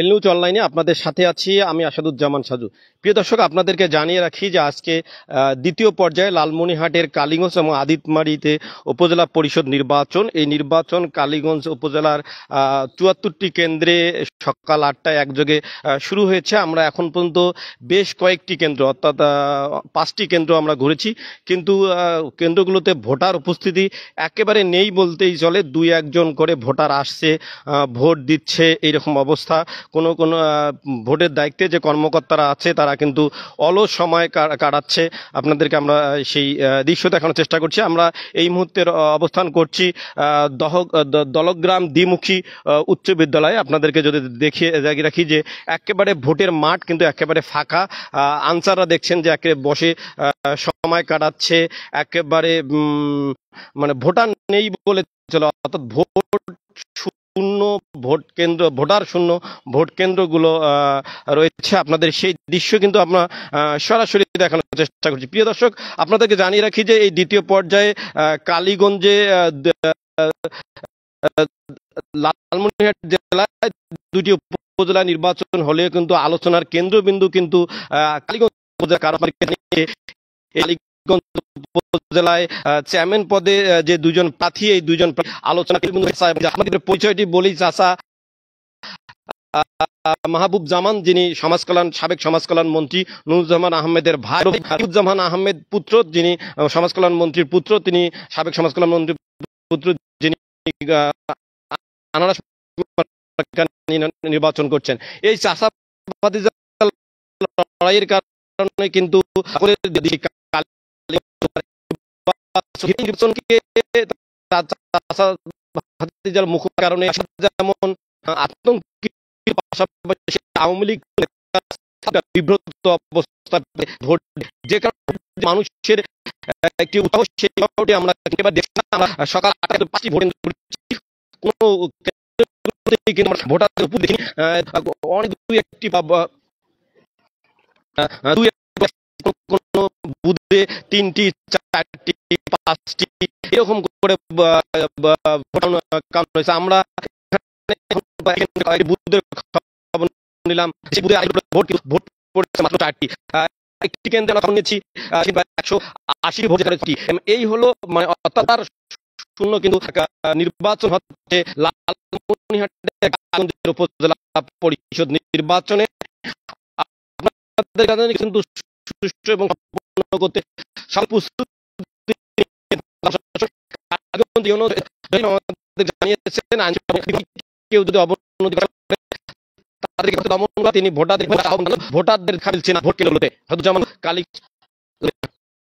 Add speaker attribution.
Speaker 1: এল news অনলাইনে আপনাদের সাথে আছি আমি আসাদুজ্জামান সাজু। প্রিয় দর্শক, আপনাদেরকে জানিয়ে রাখি যে আজকে দ্বিতীয় পর্যায়ে লালমনিরহাটের কালীগঞ্জ এবং আদিতমারীতে উপজেলা পরিষদ নির্বাচন। এই নির্বাচন কালীগঞ্জ উপজেলার ৭৪টি কেন্দ্রে সকাল ৮টায় একযোগে শুরু হয়েছে। আমরা এখন পর্যন্ত বেশ কয়েকটি কেন্দ্র অর্থাৎ ৫টি কেন্দ্র আমরা ঘুরেছি, কিন্তু কেন্দ্রগুলোতে ভোটার উপস্থিতি একেবারে নেই বলতেই চলে। দুই একজন করে ভোটার আসছে, ভোট দিচ্ছে, এইরকম অবস্থা। কোনো কোনো ভোটের দায়িত্বে যে কর্মকর্তারা আছে তারা কিন্তু অলস সময় কাটাচ্ছে। আপনাদেরকে আমরা সেই দৃশ্য দেখানোর চেষ্টা করছি। আমরা এই মুহূর্তের অবস্থান করছি দলগ্রাম দ্বিমুখী উচ্চ বিদ্যালয়ে। আপনাদেরকে যদি দেখিয়ে রাখি যে একেবারে ভোটের মাঠ কিন্তু একেবারে ফাঁকা। আনসাররা দেখছেন যে একেবারে বসে সময় কাটাচ্ছে, একেবারে মানে ভোটার নেই বলে চলে, অর্থাৎ শূন্য ভোটার শূন্য ভোট কেন্দ্রগুলো রয়েছে। আপনাদের সেই দৃশ্য কিন্তু আমরা সরাসরি দেখানোর চেষ্টা করছি। প্রিয় দর্শক, আপনাদেরকে জানিয়ে রাখি যে এই দ্বিতীয় পর্যায়ে কালীগঞ্জে লালমনিরহাট জেলায় দুটি উপজেলা নির্বাচন হলেও কিন্তু আলোচনার কেন্দ্রবিন্দু কিন্তু কালীগঞ্জ উপজেলায় চেয়ারম্যান পদে যে দুজন প্রার্থী, এই দুজন আলোচনা আমাদের পরিচয়টি বলি। চাচা মাহবুব জামান, যিনি সাবেক সমাজ কল্যাণ মন্ত্রী নুরুজ্জামান আহমেদের ভাই, রফিকুজ্জামান আহমেদ পুত্র, যিনি সমাজ কল্যাণ মন্ত্রীর পুত্র, তিনি সাবেক সমাজ কল্যাণ মন্ত্রীর পুত্র, যিনি আনারস নির্বাচন করছেন। এই চাষাবাদী লড়াইয়ের কারণে কিন্তু মুখের কারণে যেমন আতঙ্কিত, পাশাপাশি আওয়ামী লীগ বিব্রত অবস্থা ভোট, যে কারণে মানুষের একটি উৎসাহ, সেই আমরা দেখলাম। সকাল ৮টায় ৫টি ভোট কোনো ভোটার উপর দেখিনি, অনেক দুই একটি বুথে 3টি 4টি 5টি এরকম করে কাউন্ট হয়েছে। আমরা বুথের খবর নিলাম, ভোট পড়েছে মাত্র 4টি। একটি কেন্দ্রে আমরা নিয়েছি 180 ভোট। এই হলো মানে অত্যাচার শূন্য কিন্তু নির্বাচন হচ্ছে লালমনিরহাটের উপজেলা পরিষদ নির্বাচনে। আপনাদের কিন্তু সুষ্ঠু এবং সম্পূর্ণ করতে জানিয়েছেন কেউ যদি অবনতি তিনি ভোটারদের খাবিলছেন ভোট কেন্দ্রগুলোতে। যেমন কালী